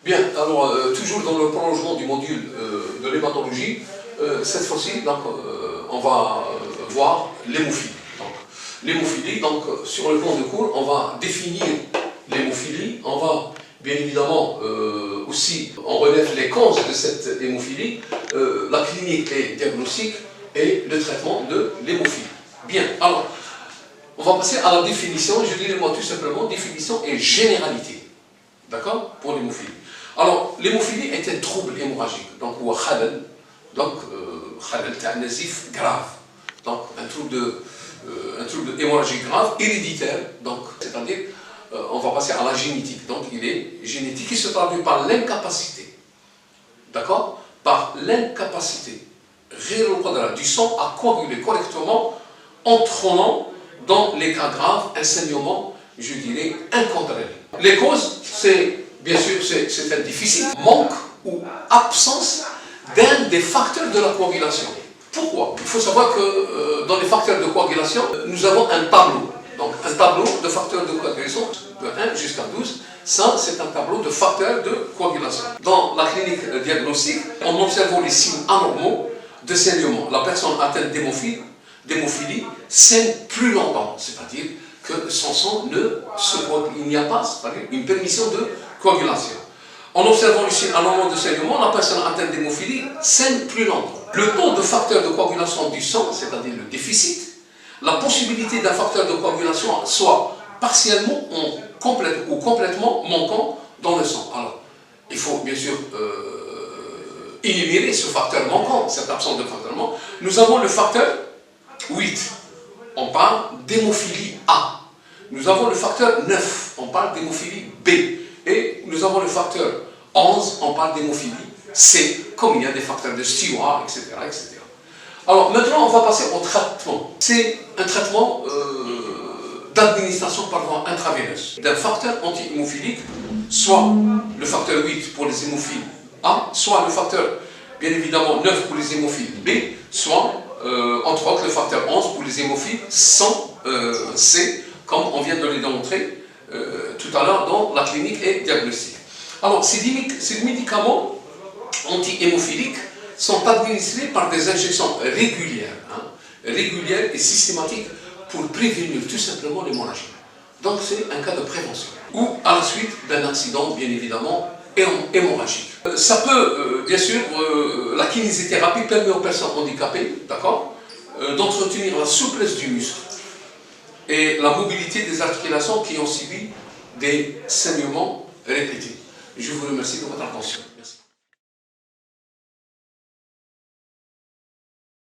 Bien, alors toujours dans le prolongement du module de l'hématologie, cette fois-ci, on va voir l'hémophilie. L'hémophilie, donc sur le plan de cours, on va définir l'hémophilie, on va bien évidemment aussi en remettre les causes de cette hémophilie, la clinique et diagnostic et le traitement de l'hémophilie. Bien, alors, on va passer à la définition, je dirais moi tout simplement, définition et généralité. D'accord? Pour l'hémophilie. Alors, l'hémophilie est un trouble hémorragique, donc, ou khalal, donc, khalal, c'est un nazif grave, donc un trouble hémorragique grave, héréditaire, donc, c'est-à-dire, on va passer à la génétique, donc il est génétique, qui se traduit par l'incapacité, d'accord? Par l'incapacité du sang à coaguler correctement, entraînant dans les cas graves un saignement, je dirais, incontrôlé. Les causes, c'est, bien sûr, c'est un déficit, manque ou absence d'un des facteurs de la coagulation. Pourquoi? Il faut savoir que dans les facteurs de coagulation, nous avons un tableau. Donc un tableau de facteurs de coagulation de 1 jusqu'à 12. Ça, c'est un tableau de facteurs de coagulation. Dans la clinique diagnostique, en observant les signes anormaux de saignement, la personne atteinte d'hémophilie saigne plus longtemps, c'est-à-dire que son sang ne se coagule. Il n'y a pas une permission de coagulation. En observant les signes anormaux de saignement, la personne atteinte d'hémophilie saigne plus longtemps. Le taux de facteur de coagulation du sang, c'est-à-dire le déficit, la possibilité d'un facteur de coagulation soit partiellement ou complètement manquant dans le sang. Alors, il faut bien sûr énumérer ce facteur manquant, cette absence de facteur manquant. Nous avons le facteur 8, on parle d'hémophilie A. Nous avons le facteur 9, on parle d'hémophilie B. Et nous avons le facteur 11, on parle d'hémophilie C, comme il y a des facteurs de Stewart, etc., etc. Alors maintenant, on va passer au traitement. C'est un traitement d'administration par voie intraveineuse d'un facteur anti-hémophilique, soit le facteur 8 pour les hémophiles A, soit le facteur, bien évidemment, 9 pour les hémophiles B, soit, entre autres, le facteur 11 pour les hémophiles sans C, comme on vient de le démontrer tout à l'heure dans la clinique et diagnostic. Alors, ces médicaments anti-hémophiliques sont administrés par des injections régulières, régulières et systématiques pour prévenir tout simplement l'hémorragie. Donc c'est un cas de prévention. Ou à la suite d'un accident, bien évidemment, hémorragique. Ça peut, bien sûr, la kinésithérapie permet aux personnes handicapées, d'accord, d'entretenir la souplesse du muscle et la mobilité des articulations qui ont subi des saignements répétés. Je vous remercie de votre attention. Merci.